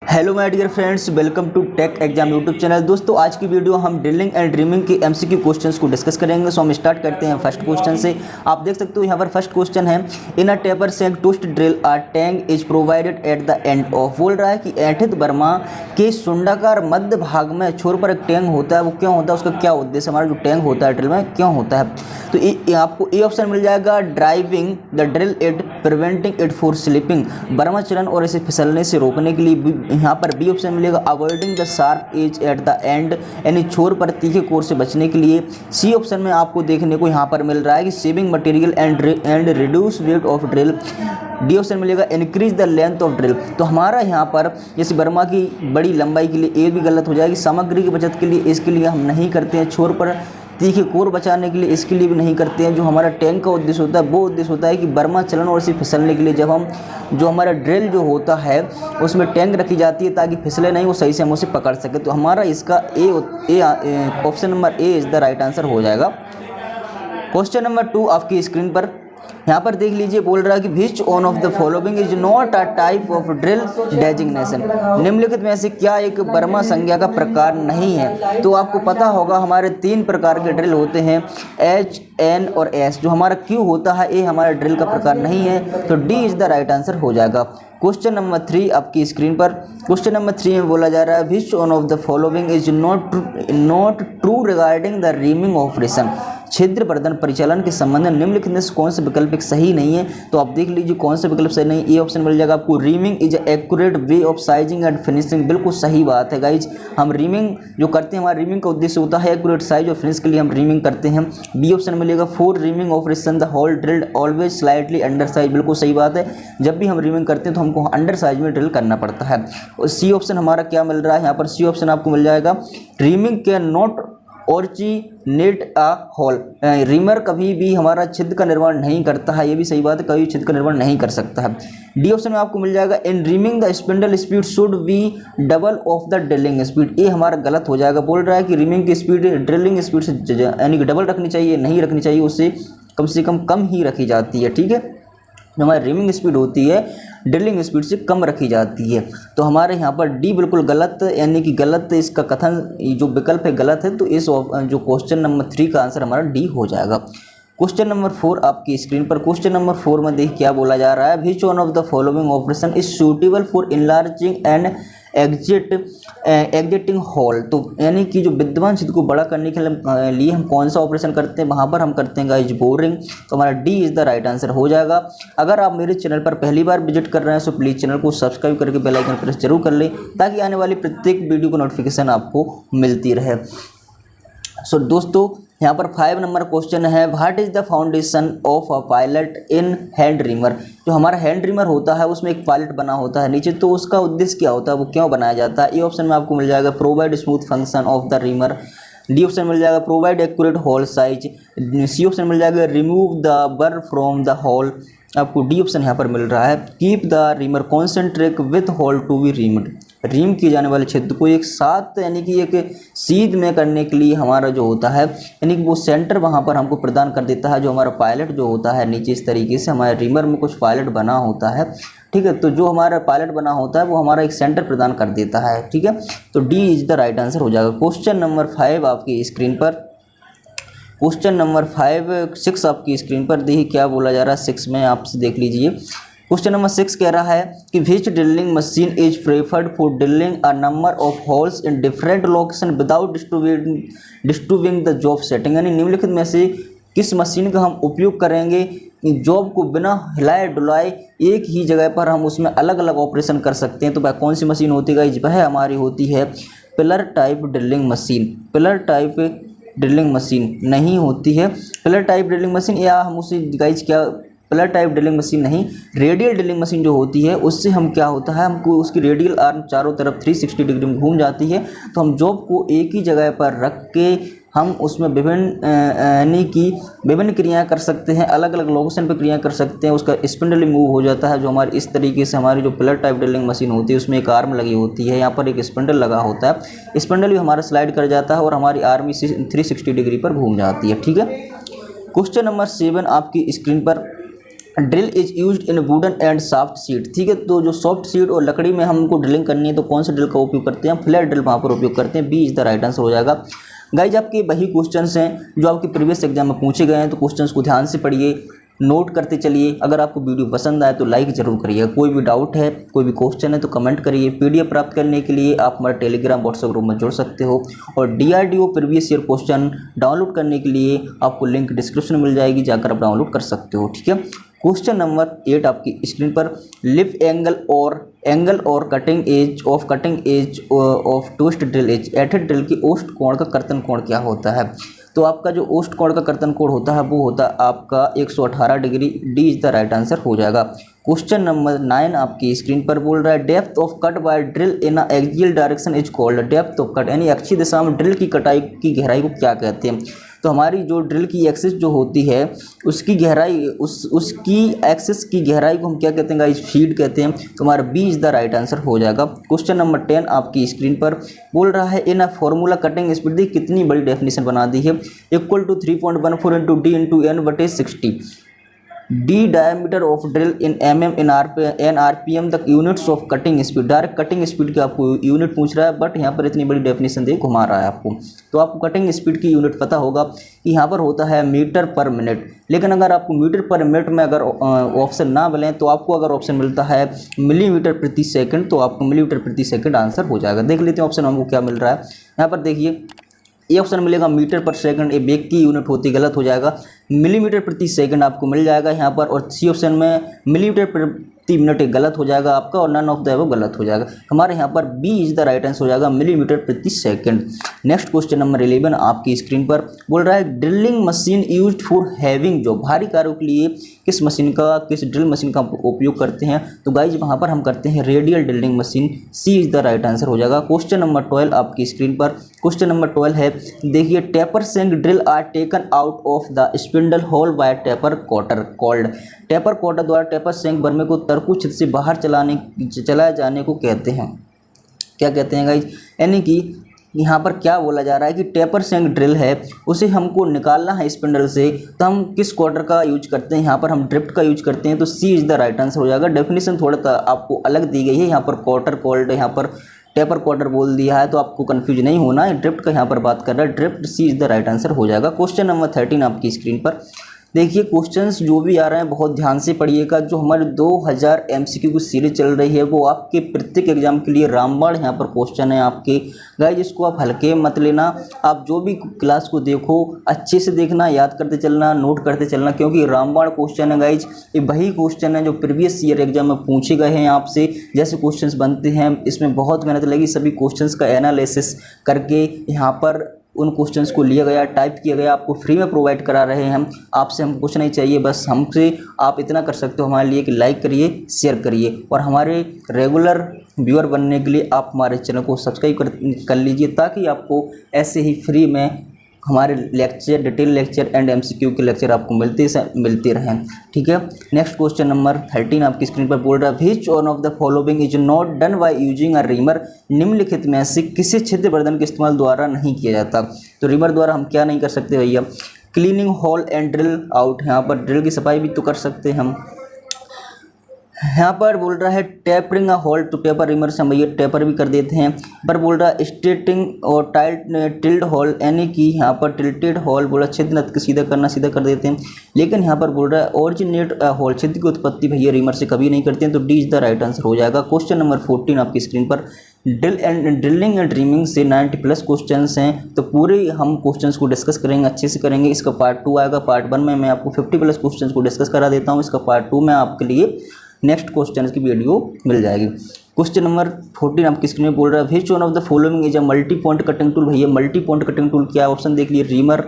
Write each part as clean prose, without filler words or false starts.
Hello my dear friends, welcome to tech exam YouTube channel. दोस्तों आज की video हम ड्रिलिंग एंड ड्रीमिंग के एमसीक्यू क्वेश्चंस को डिस्कस करेंगे। सो हम स्टार्ट करते हैं फर्स्ट क्वेश्चन से। आप देख सकते हो यहाँ पर फर्स्ट क्वेश्चन है, in a taper shank twist drill a tang is provided at the end of. बोल रहा है कि ऐंठित बर्मा के सुंडाकार मध्य भाग में छोर पर एक टैंग होता है, वो क्यों होता है, उसका क्या उद्देश्य, हमारा जो टैंग होता है ड्रिल में क्यों होता है। तो आपको ए ऑप्शन मिल जाएगा, driving the drill it, preventing it for slipping, बर्मा चलन और इसे फिसलने से रोकने के लिए। यहाँ पर बी ऑप्शन मिलेगा, avoiding the sharp edge at the end, यानी छोर पर तीखे कोर से बचने के लिए। सी ऑप्शन में आपको देखने को यहाँ पर मिल रहा है कि saving material and reduce weight of drill. D option मिलेगा, increase the length of drill. तो हमारा यहाँ पर जैसे बर्मा की बड़ी लंबाई के लिए ए भी गलत हो जाएगी, सामग्री की बचत के लिए इसके लिए हम नहीं करते हैं, छोर पर तीखे कोर बचाने के लिए इसके लिए भी नहीं करते हैं। जो हमारा टैंक का उद्देश्य होता है वो उद्देश्य होता है कि बर्मा चलन और इसे फिसलने के लिए जब हम जो हमारा ड्रिल जो होता है उसमें टैंक रखी जाती है ताकि फिसले नहीं, वो सही से हम उसे पकड़ सके। तो हमारा इसका option number A is the right answer हो जाएगा। क्वेश्चन नंबर 2 आपकी स्क्रीन पर यहाँ पर देख लीजिए, बोल रहा है कि which one of the following is not a type of drill designation. निम्नलिखित में से क्या एक बर्मा संज्ञा का प्रकार नहीं है। तो आपको पता होगा हमारे 3 प्रकार के ड्रिल होते हैं, एच, एन और एस। जो हमारा क्यू होता है ये हमारा ड्रिल का प्रकार नहीं है, तो D is the right answer हो जाएगा। क्वेश्चन नंबर 3 आपकी स्क्रीन पर। क्वेश्चन नंबर 3 में बोला जा रहा है, which one of the following is not true regarding the reaming operation. छिद्र वर्धन परिचालन के संबंध में निम्नलिखित में से कौन से विकल्प एक सही नहीं है। तो आप देख लीजिए कौन से विकल्प सही नहीं। ये ऑप्शन मिल जाएगा आपको, reaming is accurate way of sizing and finishing. बिल्कुल सही बात है गाइज, हम रीमिंग जो करते हैं, हमारा रीमिंग का उद्देश्य होता है एक्यूरेट साइज और फिनिश के लिए हम रीमिंग करते हैं। बी ऑप्शन मिलेगा, for reaming operation the hole drilled always slightly under size. बिल्कुल सही बात है, जब भी हम रीमिंग करते हैं तो हमको अंडर साइज में ड्रिल करना पड़ता है। और सी ऑप्शन हमारा क्या मिल रहा है यहाँ पर, सी ऑप्शन आपको मिल जाएगा, reaming can not originate a hole. Reamer कभी भी हमारा छिद्र का निर्माण नहीं करता है, ये भी सही बात है, कभी छिद्र का निर्माण नहीं कर सकता है। डी ऑप्शन में आपको मिल जाएगा, in reaming the spindle speed should be double of the drilling speed. ये हमारा गलत हो जाएगा। बोल रहा है कि रीमिंग की स्पीड ड्रिलिंग स्पीड से यानी कि डबल रखनी चाहिए, नहीं रखनी चाहिए, उससे कम से कम ही रखी जाती है। ठीक है, जो हमारी रीमिंग स्पीड होती है ड्रिलिंग स्पीड से कम रखी जाती है। तो हमारे यहाँ पर डी बिल्कुल गलत, यानी कि गलत इसका कथन जो विकल्प है गलत है। तो इस जो क्वेश्चन नंबर 3 का आंसर हमारा डी हो जाएगा। क्वेश्चन नंबर 4 आपकी स्क्रीन पर। क्वेश्चन नंबर 4 में देखिए क्या बोला जा रहा है, विच one of the following operation is suitable for enlarging and exiting hall. तो यानी कि जो विद्यमान छिद्र को बड़ा करने के लिए हम कौन सा ऑपरेशन करते हैं, वहाँ पर हम करते हैं गाइज बोरिंग। तो हमारा D is the right answer हो जाएगा। अगर आप मेरे चैनल पर पहली बार विजिट कर रहे हैं तो प्लीज़ चैनल को सब्सक्राइब करके बेल आइकन प्रेस जरूर कर लें ताकि आने वाली प्रत्येक वीडियो को नोटिफिकेशन आपको मिलती रहे। सो दोस्तों यहाँ पर 5 नंबर क्वेश्चन है, what is the foundation of a pilot in hand reamer. जो हमारा हैंड रीमर होता है उसमें एक पायलट बना होता है नीचे, तो उसका उद्देश्य क्या होता है, वो क्यों बनाया जाता है। ए ऑप्शन में आपको मिल जाएगा, provide smooth function of the reamer. D option मिल जाएगा, provide accurate hole size. C option मिल जाएगा, remove the burr from the hole. आपको डी ऑप्शन यहाँ पर मिल रहा है, keep the reamer concentric with hole to be reamed. रीम किए जाने वाले क्षेत्र को एक साथ यानी कि एक सीध में करने के लिए हमारा जो होता है, यानी कि वो सेंटर वहाँ पर हमको प्रदान कर देता है। जो हमारा पायलट जो होता है नीचे इस तरीके से हमारे रीमर में कुछ पायलट बना होता है। ठीक है, तो जो हमारा पायलट बना होता है वो हमारा एक सेंटर प्रदान कर देता है। ठीक है, तो D is the right answer हो जाएगा। क्वेश्चन नंबर 5 आपकी स्क्रीन पर। क्वेश्चन नंबर 6 आपकी स्क्रीन पर देखिए क्या बोला जा रहा है। 6 में आपसे देख लीजिए, क्वेश्चन नंबर 6 कह रहा है कि which drilling machine is preferred for drilling a number of holes in different location without disturbing the job setting. यानी निम्नलिखित में से किस मशीन का हम उपयोग करेंगे जॉब को बिना हिलाए डुलाए एक ही जगह पर हम उसमें अलग अलग ऑपरेशन कर सकते हैं। तो वह कौन सी मशीन होती है, वह हमारी होती है pillar type drilling machine. Pillar type drilling machine नहीं होती है पिलर टाइप ड्रिलिंग मशीन, या हम उसे गाइज क्या पिलर टाइप ड्रिलिंग मशीन नहीं, रेडियल ड्रिलिंग मशीन जो होती है उससे हम क्या होता है, हमको उसकी रेडियल आर्म चारों तरफ 360 डिग्री में घूम जाती है। तो हम जॉब को एक ही जगह पर रख के हम उसमें विभिन्न क्रियाएं कर सकते हैं, अलग अलग लोकेशन पर क्रियाएं कर सकते हैं। उसका स्पिंडली मूव हो जाता है। जो हमारी इस तरीके से हमारी जो पिलर टाइप ड्रिलिंग मशीन होती है उसमें एक आर्म लगी होती है, यहाँ पर एक स्पिंडल लगा होता है। स्पिंडल भी हमारा स्लाइड कर जाता है और हमारी आर्म इसी 360 डिग्री पर घूम जाती है। ठीक है, क्वेश्चन नंबर 7 आपकी स्क्रीन पर। Drill is used in wooden and soft seat. ठीक है, तो जो सॉफ्ट सीट और लकड़ी में हमको ड्रिलिंग करनी है तो कौन सा ड्रिल का उपयोग करते हैं, फ्लैट ड्रिल वहाँ पर उपयोग करते हैं। B is the right answer हो जाएगा। गाइज आपके वही क्वेश्चंस हैं जो आपके प्रीवियस एग्जाम में पूछे गए हैं, तो क्वेश्चंस को ध्यान से पढ़िए, नोट करते चलिए। अगर आपको वीडियो पसंद आए तो लाइक जरूर करिए। कोई भी डाउट है, कोई भी क्वेश्चन है तो कमेंट करिए। पीडीएफ प्राप्त करने के लिए आप हमारे टेलीग्राम व्हाट्सएप ग्रुप में जुड़ सकते हो, और DRDO previous year question download करने के लिए आपको लिंक डिस्क्रिप्शन में मिल जाएगी, जाकर आप डाउनलोड कर सकते हो। ठीक है, क्वेश्चन नंबर 8 आपकी स्क्रीन पर, लिप एंगल और cutting edge of twist drill edge at a drill की ओस्ट कोण का कर्तन कोण क्या होता है। तो आपका जो ओस्ट कोण का कर्तन कोण होता है वो होता है आपका 118 degree. D is the right answer हो जाएगा। क्वेश्चन नंबर 9 आपकी स्क्रीन पर बोल रहा है, depth of cut by drill in axial direction is called. Depth of cut यानी अक्षीय दिशा में ड्रिल की कटाई की गहराई को क्या कहते हैं। तो हमारी जो ड्रिल की एक्सिस जो होती है उसकी गहराई, उसकी एक्सिस की गहराई को हम क्या कहते हैं गाइस, फीड कहते हैं। तो हमारा B is the right answer हो जाएगा। क्वेश्चन नंबर 10 आपकी स्क्रीन पर बोल रहा है, in a formula cutting speed कितनी बड़ी डेफिनेशन बना दी है, equal to 3.14 into D into N बटे 60। D diameter of drill in mm in RPM the units of cutting speed. Direct cutting speed की आपको यूनिट पूछ रहा है, बट यहाँ पर इतनी बड़ी डेफिनेशन दे घुमा रहा है आपको। तो आपको कटिंग स्पीड की यूनिट पता होगा कि यहाँ पर होता है मीटर पर मिनट। लेकिन अगर आपको मीटर पर मिनट में अगर ऑप्शन ना मिले तो आपको अगर ऑप्शन मिलता है मिलीमीटर प्रति सेकंड, तो आपको मिलीमीटर प्रति सेकंड आंसर हो जाएगा। देख लेते हैं ऑप्शन हमको क्या मिल रहा है। यहाँ पर देखिए ये ऑप्शन मिलेगा मीटर पर सेकंड, ये वेग की यूनिट होती, गलत हो जाएगा। मिलीमीटर प्रति सेकंड आपको मिल जाएगा यहाँ पर, और सी ऑप्शन में मिलीमीटर प्रति मिनट एक गलत हो जाएगा आपका, और नन ऑफ द वो गलत हो जाएगा। हमारे यहाँ पर B is the right answer हो जाएगा, मिलीमीटर प्रति सेकंड। नेक्स्ट क्वेश्चन नंबर 11 आपकी स्क्रीन पर बोल रहा है, drilling machine used for having job. भारी कार्यों के लिए किस ड्रिल मशीन का उपयोग करते हैं। तो गाइज वहाँ पर हम करते हैं radial drilling machine. C is the right answer हो जाएगा। क्वेश्चन नंबर 12 आपकी स्क्रीन पर, क्वेश्चन नंबर 12 है, देखिए, taper shank drill are taken out of the spindle hole by taper cotter called. Taper cotter द्वारा टेपर सेंक बर्मे को तरकू छिद्र से बाहर चलाए जाने को कहते हैं, क्या कहते हैं गाइज। यानी कि यहाँ पर क्या बोला जा रहा है कि टेपर सेंक ड्रिल है, उसे हमको निकालना है स्पिंडल से, तो हम किस क्वार्टर का यूज करते हैं, यहाँ पर हम ड्रिफ्ट का यूज करते हैं। तो सी इज द राइट आंसर हो जाएगा। डेफिनेशन थोड़ा सा आपको अलग दी गई है, यहाँ पर क्वार्टर कॉल्ड, यहाँ पर टेपर क्वार्टर बोल दिया है, तो आपको कंफ्यूज नहीं होना है। ड्रिफ्ट का यहाँ पर बात कर रहा है, drift. C is the right answer हो जाएगा। क्वेश्चन नंबर 13 आपकी स्क्रीन पर, देखिए क्वेश्चंस जो भी आ रहे हैं बहुत ध्यान से पढ़िएगा। जो हमारे 2000 MCQ की सीरीज चल रही है वो आपके प्रत्येक एग्जाम के लिए रामबाण यहाँ पर क्वेश्चन है आपके। गाइज इसको आप हल्के मत लेना, आप जो भी क्लास को देखो अच्छे से देखना, याद करते चलना, नोट करते चलना, क्योंकि रामबाण क्वेश्चन है गाइज। ये वही क्वेश्चन है जो प्रीवियस ईयर एग्जाम में पूछे गए हैं आपसे। जैसे क्वेश्चंस बनते हैं इसमें बहुत मेहनत लगी, सभी क्वेश्चंस का एनालिसिस करके यहाँ पर उन क्वेश्चंस को लिया गया, टाइप किया गया, आपको फ्री में प्रोवाइड करा रहे हैं हम। आपसे हम कुछ नहीं चाहिए, बस हमसे आप इतना कर सकते हो हमारे लिए कि लाइक करिए, शेयर करिए, और हमारे रेगुलर व्यूअर बनने के लिए आप हमारे चैनल को सब्सक्राइब कर लीजिए, ताकि आपको ऐसे ही फ्री में हमारे lecture, detail lecture and MCQ के लेक्चर आपको मिलते रहें। ठीक है, नेक्स्ट क्वेश्चन नंबर 13 आपकी स्क्रीन पर बोल रहा है, which one of the following is not done by using a reamer. निम्नलिखित में से किसी छिद्र बर्धन के इस्तेमाल द्वारा नहीं किया जाता। तो रीमर द्वारा हम क्या नहीं कर सकते भैया, cleaning hole and drill out, यहाँ पर ड्रिल की सफाई भी तो कर सकते हैं हम। यहाँ पर बोल रहा है टेपरिंग अ होल, तो टेपर रिमर से हम भैया टेपर भी कर देते हैं। पर बोल रहा है स्ट्रेटिंग और टिल्ड होल, यानी कि यहाँ पर टिल्टेड होल बोला छिद्र को सीधा करना, सीधा कर देते हैं। लेकिन यहाँ पर बोल रहा है ओरिजिनेट होल, छिद्र की उत्पत्ति भैया रिमर से कभी नहीं करते हैं। तो D is the right answer हो जाएगा। क्वेश्चन नंबर 14 आपकी स्क्रीन पर, ड्रिलिंग एंड ड्रीमिंग से 90+ क्वेश्चंस हैं। तो पूरे हम क्वेश्चंस को डिस्कस करेंगे, अच्छे से करेंगे। इसका पार्ट 2 आएगा, पार्ट 1 में मैं आपको 50+ क्वेश्चंस को डिस्कस करा देता हूँ। इसका पार्ट 2 में आपके लिए नेक्स्ट क्वेश्चन की वीडियो मिल जाएगी। क्वेश्चन नंबर 14 आपकी स्क्रीन में बोल रहा है, which one of the following is a multi point cutting tool. भैया मल्टी पॉइंट कटिंग टूल क्या, ऑप्शन देख लिए, reamer,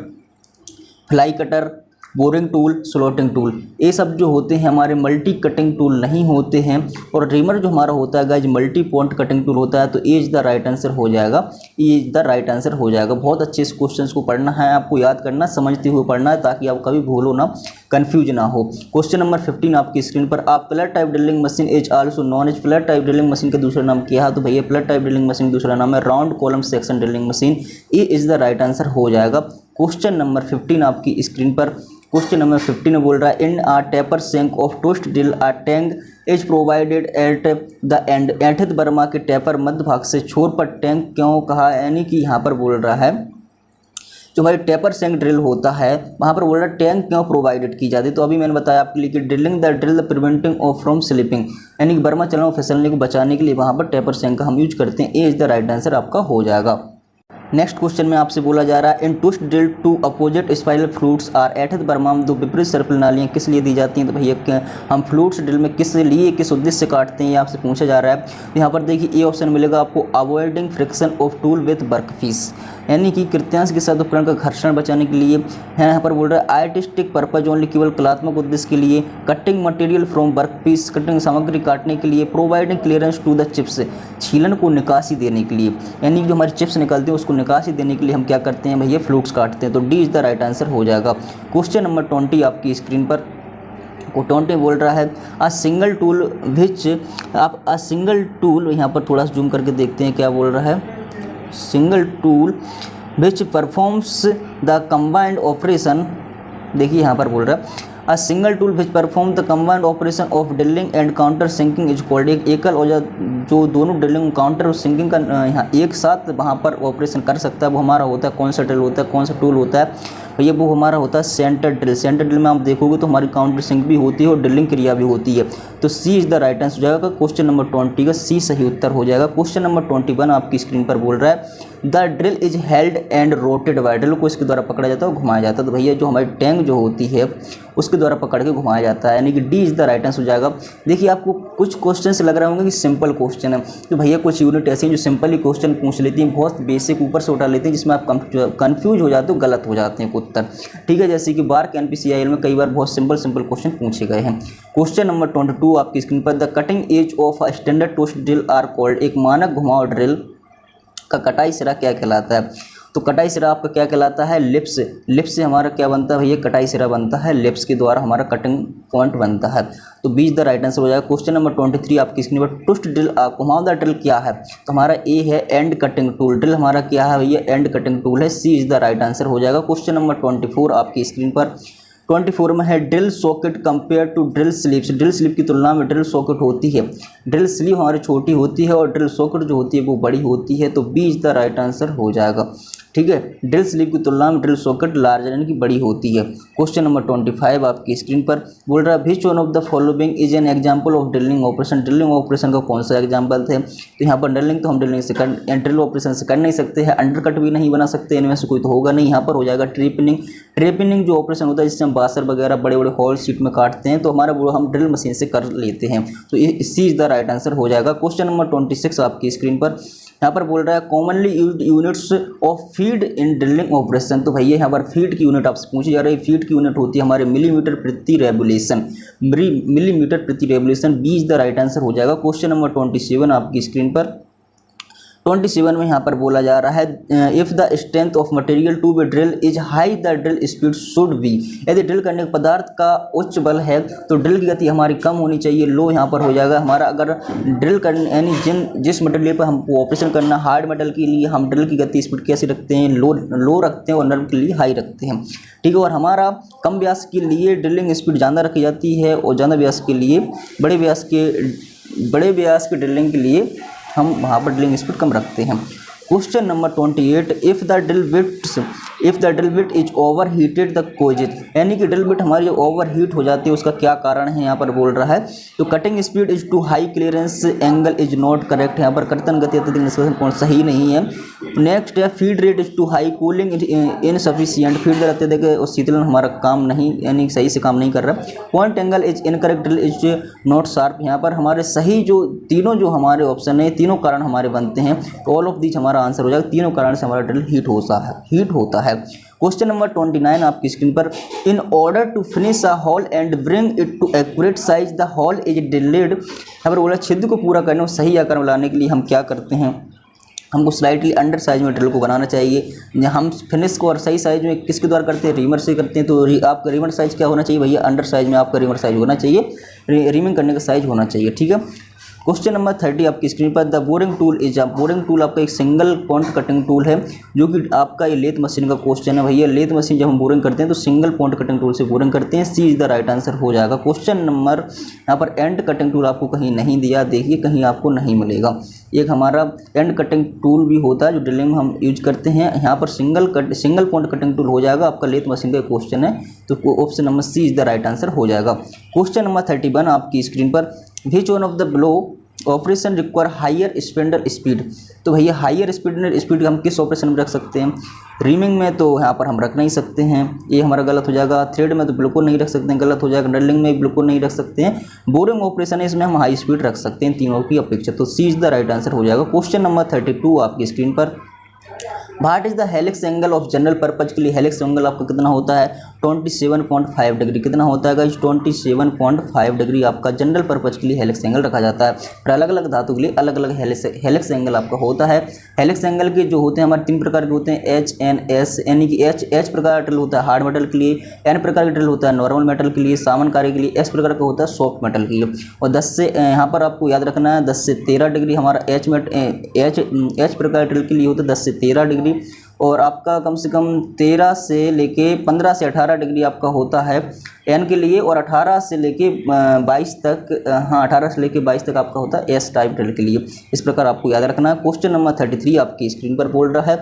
fly cutter, boring tool, slotting tool. ये सब जो होते हैं हमारे मल्टी कटिंग टूल नहीं होते हैं। और रीमर जो हमारा होता है guys multi point cutting tool होता है। तो ए इज द राइट आंसर हो जाएगा, ए इज द राइट आंसर हो जाएगा। बहुत अच्छे इस क्वेश्चन को पढ़ना है, आपको याद करना, समझते हुए पढ़ना है, ताकि आप कभी भूलो ना, कंफ्यूज ना हो। क्वेश्चन नंबर 15 आपकी स्क्रीन पर, आप flat type drilling machine is also known as. Flat type drilling machine का दूसरा नाम क्या है। तो भैया फ्लैट टाइप ड्रिलिंग मशीन दूसरा नाम है round column section drilling machine. A is the right answer हो जाएगा। क्वेश्चन नंबर 15 आपकी स्क्रीन पर। क्वेश्चन नंबर 15 में बोल रहा है in a taper shank of twist drill a tang is provided at the end. एंठित बर्मा के टेपर मध्य भाग से छोर पर टैंक क्यों कहा, यानी कि यहाँ पर बोल रहा है जो हमारी टेपर सैंक ड्रिल होता है वहाँ पर बोल रहा है टैंक क्यों प्रोवाइडेड की जाती है। तो अभी मैंने बताया आपके लिए कि drilling the drill preventing of from slipping, यानी कि बर्मा चलने और फिसलने को बचाने के लिए वहाँ पर टेपर सैंक का हम यूज करते हैं। ए इज द राइट आंसर आपका हो जाएगा। नेक्स्ट क्वेश्चन में आपसे बोला जा रहा है in twist drill two opposite spiral flutes are एठित बर्मा में दो विपरीत सर्पिल नालियाँ किस लिए दी जाती हैं। तो भैया हम फ्लूट्स ड्रिल में किस लिए किस उद्देश्य से काटते हैं ये आपसे पूछा जा रहा है। तो यहाँ पर देखिए ए ऑप्शन मिलेगा आपको avoiding friction of tool with workpiece, यानी कि कृत्यांश के साथ उपकरण का घर्षण बचाने के लिए है। यहाँ पर बोल रहा है आर्टिस्टिक पर्पज ओनली, केवल कलात्मक उद्देश्य के लिए। Cutting material from workpiece, cutting सामग्री काटने के लिए। Providing clearance to the chips, छीलन को निकासी देने के लिए, यानी कि जो हमारी चिप्स निकलती है उसको निकासी देने के लिए हम क्या करते हैं भैया फ्लूट्स काटते हैं। तो D is the right answer हो जाएगा। क्वेश्चन नंबर 20 आपकी स्क्रीन पर। 20 बोल रहा है अ सिंगल टूल विच, आप अ सिंगल टूल यहाँ पर थोड़ा सा जूम करके देखते हैं क्या बोल रहा है। Single tool which performs the combined operation, देखिए यहाँ पर बोल रहा है a single tool which perform the combined operation of drilling and countersinking is called. एक एकल औजार जो दोनों ड्रिलिंग काउंटर और सिंकिंग का यहाँ एक साथ वहाँ पर ऑपरेशन कर सकता है वो हमारा होता है कौन सा ड्रिल होता है, कौन सा टूल होता है भैया वो हमारा होता है सेंटर ड्रिल। सेंटर ड्रिल में आप देखोगे तो हमारी काउंटर सिंक भी होती है और ड्रिलिंग क्रिया भी होती है। तो सी इज द राइट आंसर हो जाएगा। क्वेश्चन नंबर 20 का सी सही उत्तर हो जाएगा। क्वेश्चन नंबर 21 आपकी स्क्रीन पर बोल रहा है the drill is held and rotated by, drill को इसके द्वारा पकड़ा जाता है और घुमाया जाता है। तो भैया जो हमारी टैंक जो होती है उसके द्वारा पकड़ के घुमाया जाता है, यानी कि D is the right answer हो जाएगा। देखिए आपको कुछ क्वेश्चन से लग रहा होंगे कि सिंपल क्वेश्चन है, तो भैया कुछ यूनिट ऐसे हैं जो सिंपल ही क्वेश्चन पूछ लेती हैं, बहुत बेसिक ऊपर से उठा लेते हैं जिसमें आप कंफ्यूज हो जाते हो, गलत हो जाते हैं उत्तर। ठीक है, जैसे कि बार के NPCIL में कई बार बहुत सिंपल क्वेश्चन पूछे गए हैं। क्वेश्चन नंबर 22 आपकी स्क्रीन पर the cutting edge of a standard twist drill are called, एक मानक घुमाव ड्रिल का कटाई सिरा क्या कहलाता है। तो कटाई सिरा आपका क्या कहलाता है लिप्स। लिप्स से हमारा क्या बनता है भैया कटाई सिरा बनता है, लिप्स के द्वारा हमारा कटिंग पॉइंट बनता है। तो B is the right answer हो जाएगा। क्वेश्चन नंबर 23 आपकी स्क्रीन पर टोस्ट ड्रिल घुमावदार ड्रिल क्या है। तो हमारा ए है एंड कटिंग टूल, ड्रिल हमारा क्या है भैया एंड कटिंग टूल है। सी इज द राइट आंसर हो जाएगा। क्वेश्चन नंबर 24 आपकी स्क्रीन पर 24 में है drill socket compare to drill sleeves. Drill sleeve की तुलना में ड्रिल सॉकेट होती है, ड्रिल स्लीव हमारी छोटी होती है और ड्रिल सॉकेट जो होती है वो बड़ी होती है। तो B is the right answer हो जाएगा। ठीक है, ड्रिल स्लीव की तुलना में ड्रिल सॉकेट लार्जर यानी कि बड़ी होती है। क्वेश्चन नंबर 25 आपकी स्क्रीन पर बोल रहा है विच one of the following is an example of drilling operation. Drilling operation का कौन सा एग्जांपल थे। तो यहाँ पर ड्रिलिंग तो हम ड्रिलिंग से ड्रिल ऑपरेशन से कर नहीं सकते हैं, अंडरकट भी नहीं बना सकते, इनमें से कोई तो होगा नहीं। यहाँ पर हो जाएगा ट्रेपिनिंग। ट्रेपिनिंग जो ऑपरेशन होता है जिससे हम बासर वगैरह बड़े बड़े हॉल सीट में काटते हैं, तो हमारा वो हम ड्रिल मशीन से कर लेते हैं। तो ये सी इज द राइट आंसर हो जाएगा। क्वेश्चन नंबर 26 आपकी स्क्रीन पर यहाँ पर बोल रहा है commonly used units of feed in drilling operation. तो भैया यहाँ पर फीड की यूनिट आपसे पूछी जा रही है। फीड की यूनिट होती है हमारे मिलीमीटर प्रति रेवोल्यूशन, मिलीमीटर प्रति revolution. B is the right answer हो जाएगा। क्वेश्चन नंबर 27 आपकी स्क्रीन पर 27 में यहाँ पर बोला जा रहा है if the strength of material to be drill is high the drill speed should be. यदि ड्रिल करने के पदार्थ का उच्च बल है तो ड्रिल की गति हमारी कम होनी चाहिए, लो यहाँ पर हो जाएगा हमारा। अगर ड्रिल करने यानी जिस मटेरियल पर हमको ऑपरेशन करना हार्ड मेटल के लिए हम ड्रिल की गति स्पीड कैसे रखते हैं, लो रखते हैं और नर्म के लिए हाई रखते हैं। ठीक है, और हमारा कम व्यास के लिए ड्रिलिंग स्पीड ज़्यादा रखी जाती है और ज़्यादा व्यास के लिए बड़े व्यास के ड्रिलिंग के लिए हम वहाँ पर ड्रिलिंग स्पीड कम रखते हैं। Question number 28 if the drill bit is over heated the causes, यानी कि ड्रिल बिट हमारी ओवर हीट हो जाती है उसका क्या कारण है यहाँ पर बोल रहा है। तो cutting speed is too high, clearance angle is not correct, यहाँ पर कर्तन गति अत्यधिक निष्कर्षण कोण सही नहीं है। नेक्स्ट है feed rate is too high, cooling insufficient, feed दर अत्यधिक और शीतलन हमारा काम नहीं यानी सही से काम नहीं कर रहा। Point angle is incorrect, drill is not sharp, यहाँ पर हमारे सही जो तीनों जो हमारे ऑप्शन है तीनों कारण हमारे बनते हैं। ऑल ऑफ दीज हमारा आंसर हो जाएगा। तीनों कारण से हमारा ड्रिल हीट होता है। क्वेश्चन नंबर 29 आपकी स्क्रीन पर in order to finish a hole and bring it to accurate size the hole is drilled, यहाँ पर बोला छिद्र को पूरा करने और सही आकार में लाने के लिए हम क्या करते हैं, हमको स्लाइटली अंडर साइज में ड्रिल को बनाना चाहिए। हम फिनिश को और सही साइज में किसके द्वारा करते हैं, रीमर से करते हैं। तो आपका रीमर साइज क्या होना चाहिए भैया, अंडर साइज में आपका रीमर साइज होना चाहिए, रीमिंग करने का साइज होना चाहिए। ठीक है, क्वेश्चन नंबर 30 आपकी स्क्रीन पर, the boring tool is, boring tool आपका एक सिंगल पॉइंट कटिंग टूल है जो कि आपका ये लेथ मशीन का क्वेश्चन है भैया। लेथ मशीन जब हम बोरिंग करते हैं तो सिंगल पॉइंट कटिंग टूल से बोरिंग करते हैं। सी इज द राइट आंसर हो जाएगा। क्वेश्चन नंबर यहाँ पर एंड कटिंग टूल आपको कहीं नहीं दिया, देखिए कहीं आपको नहीं मिलेगा। एक हमारा एंड कटिंग टूल भी होता है जो ड्रिलिंग में हम यूज करते हैं, यहाँ पर सिंगल पॉइंट कटिंग टूल हो जाएगा। आपका लेथ मशीन का क्वेश्चन है तो option number C is the right answer हो जाएगा। क्वेश्चन नंबर 31 आपकी स्क्रीन पर, which one of the below operation require higher spindle speed. तो भैया हायर स्पिंडल स्पीड हम किस ऑपरेशन में रख सकते हैं? रीमिंग में तो यहाँ पर हम रख नहीं सकते हैं, ये हमारा गलत हो जाएगा। थ्रेड में तो बिल्कुल नहीं रख सकते हैं, गलत हो जाएगा। ड्रिलिंग में बिल्कुल नहीं रख सकते हैं। बोरिंग ऑपरेशन है, इसमें हम हाई स्पीड रख सकते हैं तीनों की अपेक्षा, तो सी इज द राइट आंसर हो जाएगा। क्वेश्चन नंबर 32 आपकी स्क्रीन पर, what is the helix angle of general purpose के लिए हेलिक्स एंगल आपका कितना होता है? 27.5 डिग्री। कितना होता है गाइस? 27.5 डिग्री आपका जनरल पर्पज के लिए हेलिक्स एंगल रखा जाता है। और अलग अलग धातु के लिए अलग अलग हेलिक्स एंगल आपका होता है। हेलिक्स एंगल के जो होते हैं हमारे 3 प्रकार के होते हैं, एच एन एस, यानी कि एच प्रकार का ड्रिल होता है हार्ड मेटल के लिए, एन प्रकार का ड्रिल होता है नॉर्मल मेटल के लिए, सामान्य कार्य के लिए, एस प्रकार का होता है सॉफ्ट मेटल के लिए। और 10 से यहाँ पर आपको याद रखना है 10 से 13 डिग्री हमारा एच प्रकार ड्रिल के लिए होता है 10 से 13 डिग्री। और आपका कम से कम 13 से लेके 15 से 18 डिग्री आपका होता है एन के लिए, और 18 से लेके 22 तक, हाँ 18 से लेके 22 तक आपका होता है एस टाइप ड्रिल के लिए। इस प्रकार आपको याद रखना है। क्वेश्चन नंबर 33 आपकी स्क्रीन पर बोल रहा है,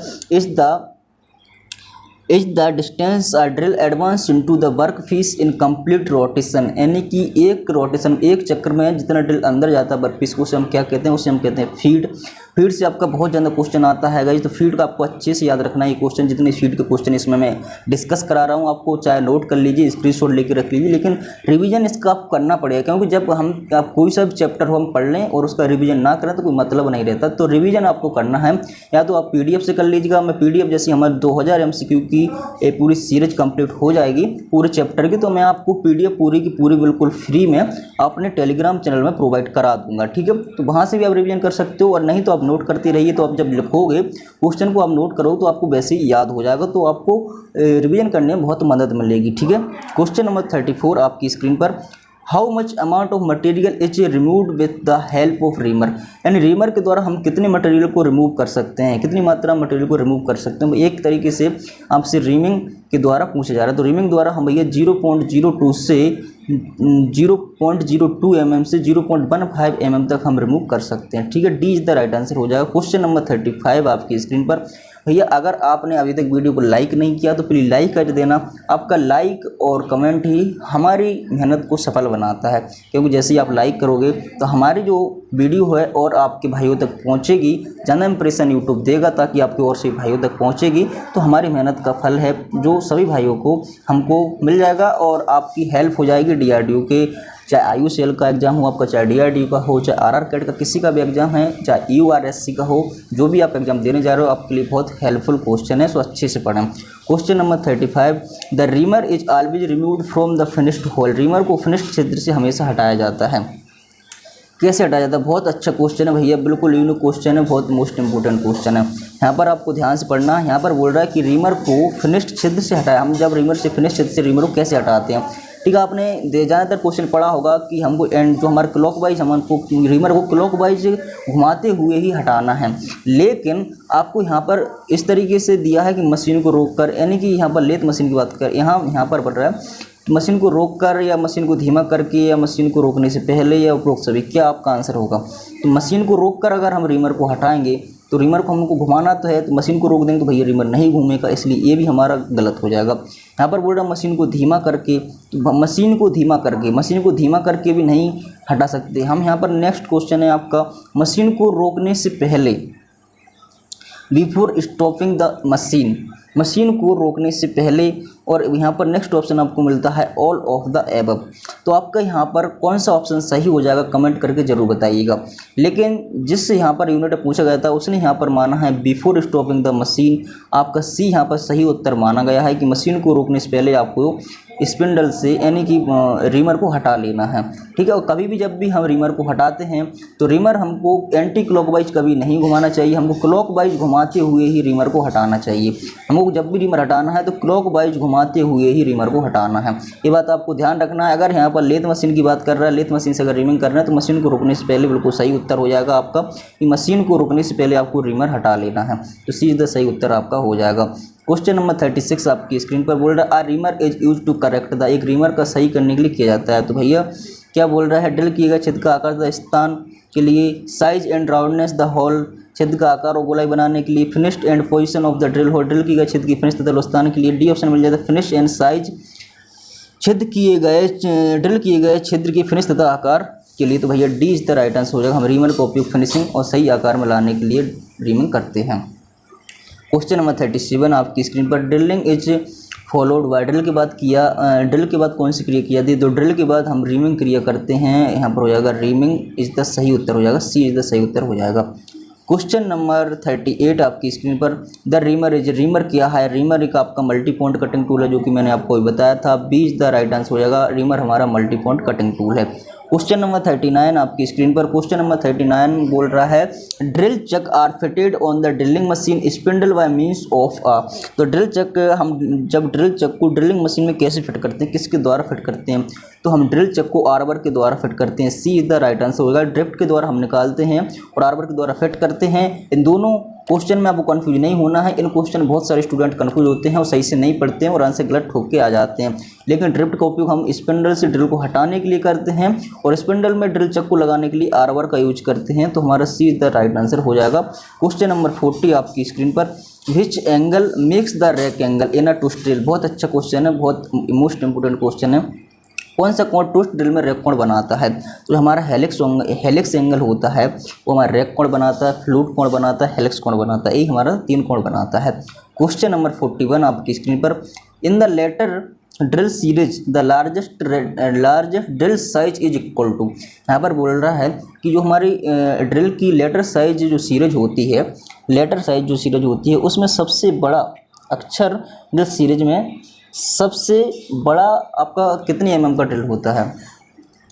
is the distance drill advance into the work piece in complete rotation, यानी कि एक रोटेशन एक चक्र में जितना ड्रिल अंदर जाता है वर्क पीस को, उसे हम क्या कहते हैं? उसे हम कहते हैं फीड। फीड से आपका बहुत ज़्यादा क्वेश्चन आता है गाइस, तो फीड का आपको अच्छे से याद रखना है। ये क्वेश्चन जितने फीड के क्वेश्चन इसमें मैं डिस्कस करा रहा हूँ, आपको चाहे नोट कर लीजिए, स्क्रीनशॉट लेके रख लीजिए, लेकिन रिवीजन इसका आपको करना पड़ेगा, क्योंकि जब आप कोई सा चैप्टर हम पढ़ लें और उसका रिवीजन ना करें तो कोई मतलब नहीं रहता। तो रिवीजन आपको करना है, या तो आप PDF से कर लीजिएगा। मैं PDF जैसी हमारे 2000 MCQ की एक पूरी सीरीज कंप्लीट हो जाएगी पूरे चैप्टर की, तो मैं आपको PDF पूरी की पूरी बिल्कुल फ्री में अपने टेलीग्राम चैनल में प्रोवाइड करा दूंगा, ठीक है। तो वहाँ से भी आप रिवीजन कर सकते हो, और नहीं तो आप नोट करते रहिए। तो आप जब लिखोगे क्वेश्चन को आप नोट करो तो आपको वैसे ही याद हो जाएगा, तो आपको रिवीजन करने में बहुत मदद मिलेगी, ठीक है। क्वेश्चन नंबर 34 आपकी स्क्रीन पर, how much amount of material is removed with the help of reamer, यानी रीमर के द्वारा हम कितने मटेरियल को रिमूव कर सकते हैं, कितनी मात्रा मटेरियल को रिमूव कर सकते हैं। एक तरीके से आपसे रीमिंग के द्वारा पूछा जा रहा है, तो रीमिंग द्वारा हम भैया 0.02 से 0.02 mm से 0.15 mm तक हम रिमूव कर सकते हैं, ठीक है। D is the right answer हो जाएगा। क्वेश्चन नंबर 35 आपकी स्क्रीन पर, भैया अगर आपने अभी तक वीडियो को लाइक नहीं किया तो प्लीज़ लाइक कर देना। आपका लाइक और कमेंट ही हमारी मेहनत को सफल बनाता है, क्योंकि जैसे ही आप लाइक करोगे तो हमारी जो वीडियो है और आपके भाइयों तक पहुंचेगी, ज़्यादा इंप्रेशन यूट्यूब देगा ताकि आपके और से भाइयों तक पहुंचेगी, तो हमारी मेहनत का फल है जो सभी भाइयों को हमको मिल जाएगा, और आपकी हेल्प हो जाएगी DRDO के, चाहे IUCL का एग्जाम हो आपका, चाहे DRDO का हो, चाहे RR कैट का किसी का भी एग्जाम है, चाहे URSC का हो, जो भी आप एग्जाम देने जा रहे हो आपके लिए बहुत हेल्पफुल क्वेश्चन है, सो अच्छे से पढ़ें। Question number 35, the reamer is always removed from the finished hole, reamer को फिनिश्ड छिद्र से हमेशा हटाया जाता है। कैसे हटाया जाता है? बहुत अच्छा क्वेश्चन है भैया, बिल्कुल यूनिक क्वेश्चन है, बहुत मोस्ट इंपोर्टेंट क्वेश्चन है। यहाँ पर आपको ध्यान से पढ़ना है। यहाँ पर बोल रहा है कि रीमर को फिनिश्ड छिद्र से हटाया, हम जब रीमर से फिनिश्ड छिद्र से रीमर को कैसे हटाते हैं, ठीक है। आपने ज़्यादातर क्वेश्चन पढ़ा होगा कि हमको एंड जो हमारे क्लॉकवाइज हमको रीमर को क्लॉकवाइज घुमाते हुए ही हटाना है, लेकिन आपको यहाँ पर इस तरीके से दिया है कि मशीन को रोककर, यानी कि यहाँ पर लेथ मशीन की बात कर, यहाँ पर पढ़ रहा है मशीन को रोककर या मशीन को धीमा करके या मशीन को रोकने से पहले या उपरोक्त सभी, क्या आपका आंसर होगा? तो मशीन को रोककर अगर हम रीमर को हटाएंगे तो रीमर को हमको घुमाना तो है, तो मशीन को रोक देंगे तो भैया रीमर नहीं घूमेगा, इसलिए ये भी हमारा गलत हो जाएगा। यहाँ पर बोल रहा मशीन को धीमा करके, तो मशीन को धीमा करके भी नहीं हटा सकते हम। यहाँ पर नेक्स्ट क्वेश्चन है आपका, मशीन को रोकने से पहले, बिफोर स्टॉपिंग द मशीन को रोकने से पहले, और यहाँ पर नेक्स्ट ऑप्शन आपको मिलता है ऑल ऑफ द एबव। तो आपका यहाँ पर कौन सा ऑप्शन सही हो जाएगा कमेंट करके जरूर बताइएगा। लेकिन जिससे यहाँ पर यूनिट पूछा गया था उसने यहाँ पर माना है बिफोर स्टॉपिंग द मशीन, आपका सी यहाँ पर सही उत्तर माना गया है कि मशीन को रोकने से पहले आपको स्पिंडल से, यानी कि रीमर को हटा लेना है। ठीक है, और कभी भी जब भी हम रीमर को हटाते हैं तो रीमर हमको एंटी क्लॉकवाइज कभी नहीं घुमाना चाहिए, हमको क्लॉकवाइज घुमाते हुए ही रीमर को हटाना चाहिए। हमको जब भी रीमर हटाना है तो क्लॉकवाइज घुमाते हुए ही रीमर को हटाना है, ये बात आपको ध्यान रखना है। अगर यहाँ पर लेथ मशीन की बात कर रहा है, लेथ मशीन से अगर रीमिंग कर रहे हैं तो मशीन को रुकने से पहले बिल्कुल सही उत्तर हो जाएगा आपका कि मशीन को रुकने से पहले आपको रीमर हटा लेना है, तो सीधा सही उत्तर आपका हो जाएगा। क्वेश्चन नंबर 36 आपकी स्क्रीन पर बोल रहा है, a reamer is use to correct the, एक रीमर का सही करने के लिए किया जाता है। तो भैया क्या बोल रहा है, ड्रिल किए गए छेद का आकार द स्थान के लिए, size and roundness the hole, छेद का आकार और गोलाई बनाने के लिए, finished and position of the drill hole, drill किए गए छेद की फिनिश तथा स्थान के लिए। डी ऑप्शन मिल जाता है फिनिश एंड साइज, छेद किए गए ड्रिल किए गए छिद्र की फिनिश तथा आकार के लिए। तो भैया D is the right answer हो जाएगा। हम रीमर का उपयोग फिनिशिंग और सही आकार में लाने के लिए रीमिंग करते हैं। क्वेश्चन नंबर 37 आपकी स्क्रीन पर, drilling is followed by, drill के बाद किया, ड्रिल के बाद कौन सी क्रिया किया जाती है, तो ड्रिल के बाद हम रीमिंग क्रिया करते हैं। यहाँ पर हो जाएगा रीमिंग इज द सही उत्तर हो जाएगा, सी इज द सही उत्तर हो जाएगा। क्वेश्चन नंबर 38 आपकी स्क्रीन पर, द रीमर इज, रीमर क्या है, रीमर एक आपका मल्टी पॉइंट कटिंग टूल है, जो कि मैंने आपको बताया था, B is the right answer हो जाएगा। रीमर हमारा मल्टी पॉइंट कटिंग टूल है। क्वेश्चन नंबर 39 आपकी स्क्रीन पर, क्वेश्चन नंबर 39 बोल रहा है, drill chuck are fitted on the drilling machine spindle by means of a, तो ड्रिल चक हम जब ड्रिल चक को ड्रिलिंग मशीन में कैसे फिट करते हैं, किसके द्वारा फिट करते हैं, तो हम ड्रिल चक को आर्बर के द्वारा फिट करते हैं, सी इज द राइट आंसर होगा। ड्रिफ्ट के द्वारा हम निकालते हैं और आर्बर के द्वारा फिट करते हैं। इन दोनों क्वेश्चन में आपको कंफ्यूज नहीं होना है, इन क्वेश्चन बहुत सारे स्टूडेंट कंफ्यूज होते हैं और सही से नहीं पढ़ते हैं और आंसर गलत ठोक के आ जाते हैं। लेकिन ड्रिफ्ट का उपयोग हम स्पिंडल से ड्रिल को हटाने के लिए करते हैं और स्पिंडल में ड्रिल चक को लगाने के लिए आर्बर का यूज करते हैं, तो हमारा सी इज द राइट आंसर हो जाएगा। क्वेश्चन नंबर 40 आपकी स्क्रीन पर, which angle makes the rack angle in a twist drill, बहुत अच्छा क्वेश्चन है, बहुत मोस्ट इंपोर्टेंट क्वेश्चन है। कौन सा कोण ट्विस्ट ड्रिल में रैक कोण बनाता है, तो हमारा हेलिक्स एंगल होता है वो हमारा रैक कोण बनाता है, फ्लूट कोण बनाता है, हेलिक्स कोण बनाता है, ये हमारा 3 कोण बनाता है। क्वेश्चन नंबर 41 आपकी स्क्रीन पर, in the letter drill series the largest drill size is equal to, यहाँ पर बोल रहा है कि जो हमारी ड्रिल की लेटर साइज जो सीरीज होती है, लेटर साइज जो सीरीज होती है उसमें सबसे बड़ा अक्षर ड्रिल सीरीज में सबसे बड़ा आपका कितनी mm का ड्रिल होता है,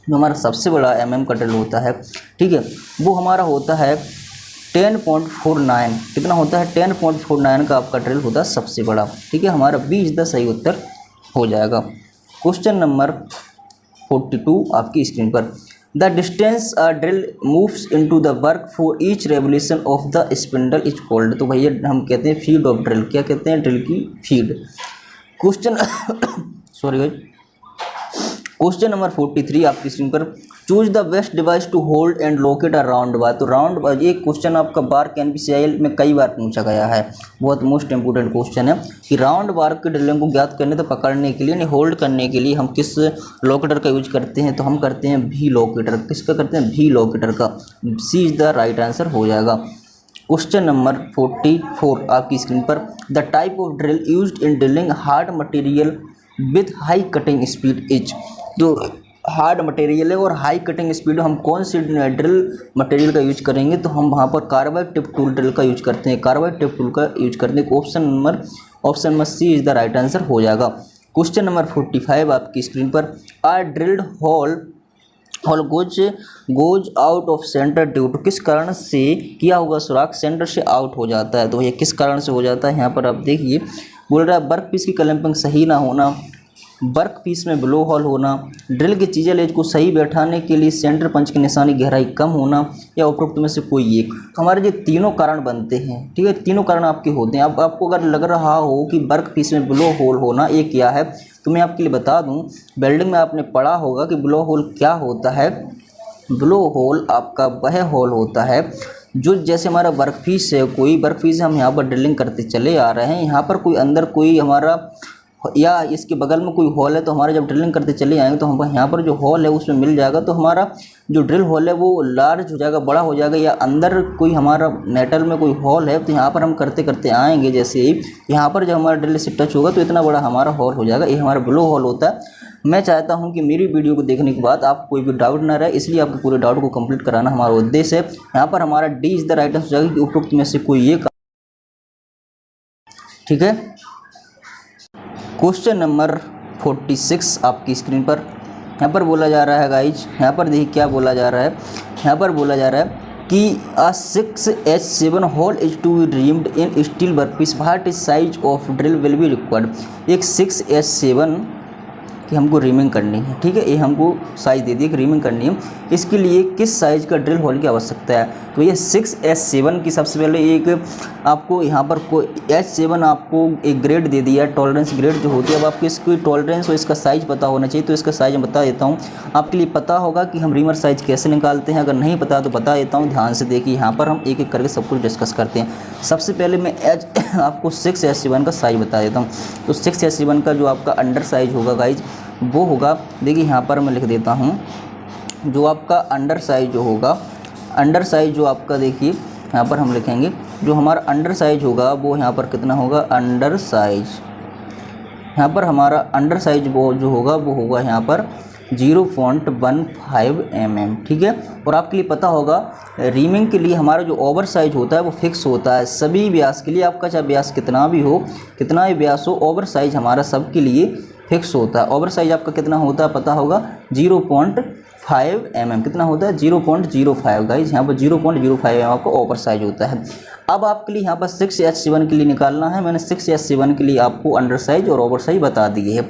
जो हमारा सबसे बड़ा mm का ड्रिल होता है, ठीक है, वो हमारा होता है 10.49, कितना होता है 10.49 का आपका ड्रिल होता है सबसे बड़ा, ठीक है, हमारा बी इज द सही उत्तर हो जाएगा। क्वेश्चन नंबर 42 आपकी स्क्रीन पर, the distance a drill moves into the work for each revolution of the spindle is called, तो भैया हम कहते हैं फीड ऑफ ड्रिल, क्या कहते हैं, ड्रिल की feed. Question sorry guys, question number 43 आपकी स्क्रीन पर, choose the best device to hold and locate a round bar, तो राउंड बार ये क्वेश्चन आपका बार NPCIL में कई बार पूछा गया है, बहुत मोस्ट इंपोर्टेंट क्वेश्चन है कि राउंड बार के ड्रिलिंग को ज्ञात करने तो पकड़ने के लिए, नहीं होल्ड करने के लिए हम किस लोकेटर का यूज करते हैं, तो हम करते हैं भी लोकेटर, किसका करते हैं, भी लोकेटर का, C is the right answer हो जाएगा। क्वेश्चन नंबर 44 आपकी स्क्रीन पर, the type of drill used in drilling hard material with high cutting speed is, जो हार्ड मटेरियल है और हाई कटिंग स्पीड, हम कौन सी ड्रिल मटेरियल का यूज करेंगे, तो हम वहाँ पर कार्बाइड टिप टूल ड्रिल का यूज करते हैं, कार्बाइड टिप टूल का यूज करते हैं। Option number C is the right answer हो जाएगा। क्वेश्चन नंबर 45 आपकी स्क्रीन पर, are drilled hole goes out of centre due to, किस कारण से किया होगा सुराख सेंटर से आउट हो जाता है, तो ये किस कारण से हो जाता है, यहाँ पर आप देखिए बोल रहा है वर्क पीस की क्लैंपिंग सही ना होना, वर्क पीस में ब्लो होल होना, ड्रिल के चीजल एज को सही बैठाने के लिए सेंटर पंच की निशानी गहराई कम होना, या उपरोक्त में से कोई एक, तो हमारे ये तीनों कारण बनते हैं, ठीक है, तीनों कारण आपके होते हैं। अब आपको अगर लग रहा हो कि वर्क पीस में ब्लो होल होना ये क्या है, तो मैं आपके लिए बता दूं, वेल्डिंग में आपने पढ़ा होगा कि ब्लो होल क्या होता है। ब्लो होल आपका वह होल होता है जो, जैसे हमारा वर्क पीस है, कोई वर्क पीस हम यहाँ पर ड्रिलिंग करते चले आ रहे हैं, यहाँ पर कोई अंदर कोई हमारा या इसके बगल में कोई होल है, तो हमारे जब ड्रिलिंग करते चले आएंगे तो हम यहाँ पर जो होल है उसमें मिल जाएगा, तो हमारा जो ड्रिल होल है वो लार्ज हो जाएगा, बड़ा हो जाएगा, या अंदर कोई हमारा मेटल में कोई होल है तो यहाँ पर हम करते करते आएंगे, जैसे ही यहाँ पर जब हमारा ड्रिल से टच होगा तो इतना बड़ा हमारा होल हो जाएगा, ये हमारा ब्लो होल होता है। मैं चाहता हूँ कि मेरी वीडियो को देखने के बाद आपको कोई भी डाउट ना रहे, इसलिए आपके पूरे डाउट को कंप्लीट कराना हमारा उद्देश्य है। यहाँ पर हमारा D is the right answer हो जाएगा कि उपरोक्त में से कोई एक, ठीक है। क्वेश्चन नंबर 46 आपकी स्क्रीन पर। यहाँ पर बोला जा रहा है गाइज, यहाँ पर देखिए क्या बोला जा रहा है, यहाँ पर बोला जा रहा है कि a 6H7 hole is to be reamed in steel workpiece, what size of drill will be required। एक 6H7 कि हमको रीमिंग करनी है, ठीक है, ये हमको साइज़ दे दी कि रीमिंग करनी है, इसके लिए किस साइज़ का ड्रिल होल की आवश्यकता है। तो ये 6H7 की सबसे पहले एक आपको यहाँ पर कोई H7 आपको एक ग्रेड दे दिया है, टॉलरेंस ग्रेड जो होती है। अब आपको इसकी टॉलरेंस और इसका साइज़ पता होना चाहिए, तो इसका साइज़ मैं बता देता हूँ आपके लिए। पता होगा कि हम रीमर साइज़ कैसे निकालते हैं, अगर नहीं पता तो बता देता हूँ, ध्यान से देखिए। यहाँ पर हम एक एक करके सब कुछ डिस्कस करते हैं। सबसे पहले मैं आपको 6H7 का साइज़ बता देता हूँ। तो 6H7 का जो आपका अंडर साइज़ होगा गाइज वो होगा, देखिए यहाँ पर मैं लिख देता हूँ, जो आपका अंडर साइज़ जो होगा, अंडर साइज़ जो आपका देखिए यहाँ पर हम लिखेंगे, जो हमारा अंडर साइज़ होगा वो यहाँ पर कितना होगा, अंडर साइज़ यहाँ पर हमारा अंडर साइज़ वो जो होगा वो होगा यहाँ पर 0.15 mm, ठीक है। और आपके लिए पता होगा रीमिंग के लिए हमारा जो ओवर साइज होता है वो फिक्स होता है सभी व्यास के लिए। आपका चाहे व्यास कितना भी हो, कितना भी व्यास हो, ओवर साइज हमारा सब के लिए फिक्स होता है। ओवर साइज आपका कितना होता है पता होगा, 0.5 mm, कितना होता है 0.05 गाइज, यहाँ पर 0.05 mm आपका ओवर साइज होता है। अब आपके लिए यहाँ पर 6H7 के लिए निकालना है। मैंने 6H7 के लिए आपको अंडर साइज और ओवर साइज बता दिए है।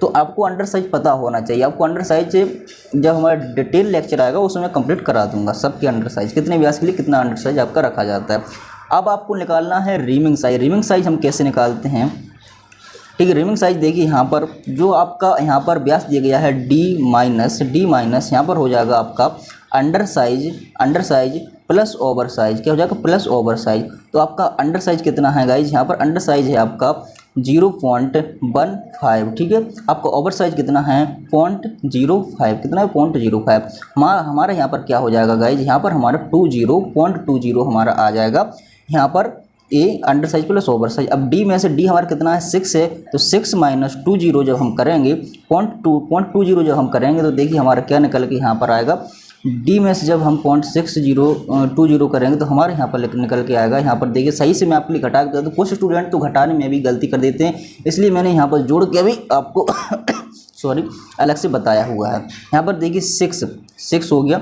तो आपको अंडर साइज पता होना चाहिए। आपको अंडर साइज जब हमारा डिटेल लेक्चर आएगा उसमें मैं कंप्लीट करा दूंगा सबके अंडर साइज, कितने व्यास के लिए कितना अंडर साइज आपका रखा जाता है। अब आपको निकालना है रीमिंग साइज। रीमिंग साइज हम कैसे निकालते हैं, ठीक है। रीमिंग साइज देखिए यहाँ पर जो आपका यहाँ पर व्यास दिया गया है D माइनस यहाँ पर हो जाएगा आपका under size plus over size, क्या हो जाएगा प्लस ओवर साइज। तो आपका अंडर साइज कितना है गाइज, यहाँ पर अंडर साइज है आपका 0.15, ठीक है। आपका ओवर साइज कितना है 0.05, कितना है 0.05। हमारा यहाँ पर क्या हो जाएगा गाइज, यहाँ पर हमारा 0.20 हमारा आ जाएगा यहाँ पर A under size plus over size. अब डी में से डी हमारा कितना है 6 है, तो 6 माइनस 20 जब हम करेंगे 0.20 जब हम करेंगे तो देखिए हमारा क्या निकल के यहाँ पर आएगा। डी में से जब हम 0.6020 करेंगे तो हमारे यहाँ पर निकल के आएगा। यहाँ पर देखिए सही से मैं आपके लिए घटा के, तो कुछ स्टूडेंट तो घटाने में भी गलती कर देते हैं, इसलिए मैंने यहाँ पर जोड़ के अभी आपको सॉरी अलग से बताया हुआ है। यहाँ पर देखिए 6 हो गया,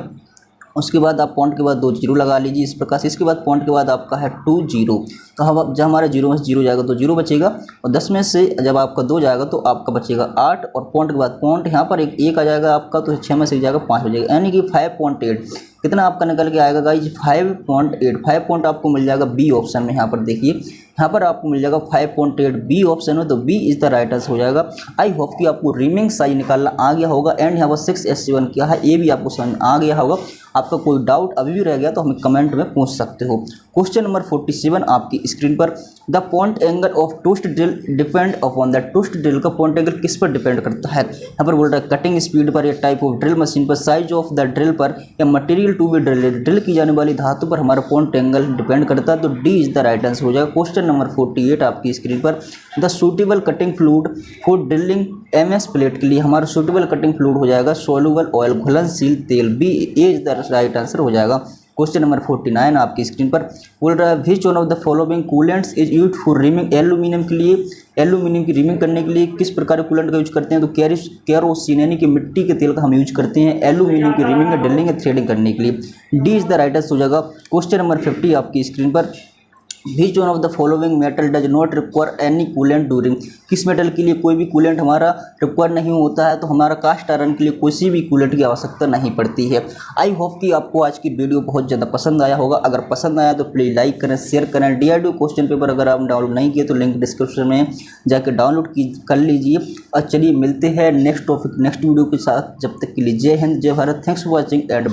उसके बाद आप पॉइंट के बाद 2 जीरो लगा लीजिए इस प्रकार से। इसके बाद पॉइंट के बाद आपका है 2 0, तो हम जब हमारा 0 में से 0 जाएगा तो 0 बचेगा, और 10 में से जब आपका 2 जाएगा तो आपका बचेगा 8, और पॉइंट के बाद पॉइंट यहाँ पर एक आ जाएगा आपका, तो 6 में से जाएगा 5 बचेगा, यानी कि 5.8 कितना आपका निकल के आएगा गाइज 5.8। 5 पॉइंट आपको मिल जाएगा बी ऑप्शन में। यहाँ पर देखिए यहाँ पर आपको मिल जाएगा 5.8 बी ऑप्शन में, तो B is the right answer हो जाएगा। आई होप कि आपको रीमिंग साइज निकालना आ गया होगा, एंड यहाँ पर 6H7 क्या है ये भी आपको समझ आ गया होगा। आपका कोई डाउट अभी भी रह गया तो हमें कमेंट में पूछ सकते हो। क्वेश्चन नंबर 47 आपकी स्क्रीन पर, the point angle of twist drill depend upon the twist drill का पॉइंट एंगल किस पर डिपेंड करता है। यहाँ पर बोल रहा है कटिंग स्पीड पर, या टाइप ऑफ ड्रिल मशीन पर, साइज ऑफ द ड्रिल पर, या मटेरियल टू बी ड्रिल की जाने वाली धातु पर हमारा पॉइंट एंगल डिपेंड करता है। तो D is the right answer हो जाएगा। क्वेश्चन नंबर 48 आपकी स्क्रीन पर, the suitable cutting fluid for drilling MS plate के लिए हमारा सूटेबल कटिंग फ्लूइड हो जाएगा सोल्यूबल ऑयल, घुलनशील तेल, B is the right answer हो जाएगा। क्वेश्चन नंबर 49 आपकी स्क्रीन पर बोल रहा है विच one of the following coolants is used for reaming. Aluminium के लिए, एल्यूमिनियम की रीमिंग करने के लिए किस प्रकार के कूलेंट का यूज करते हैं, तो केरोसिन यानी कि मिट्टी के तेल का हम यूज करते हैं एल्यूमिनियम की रीमिंग, ड्रिलिंग या थ्रेडिंग करने के लिए। D is the right answer हो जाएगा। क्वेश्चन नंबर 50 आपकी स्क्रीन पर, which one of the following metal does not require any coolant during. किस मेटल के लिए कोई भी कूलेंट हमारा रिक्वायर नहीं होता है, तो हमारा कास्ट आयरन के लिए किसी भी कूलेंट की आवश्यकता नहीं पड़ती है। आई होप कि आपको आज की वीडियो बहुत ज़्यादा पसंद आया होगा। अगर पसंद आया तो प्लीज़ लाइक करें, शेयर करें। DRDO क्वेश्चन पेपर अगर आप डाउनलोड नहीं किए तो लिंक डिस्क्रिप्शन में जाकर डाउनलोड कर लीजिए। और चलिए मिलते हैं नेक्स्ट टॉपिक नेक्स्ट वीडियो के साथ, जब तक के लिए जय हिंद जय Bharat. Thanks for watching and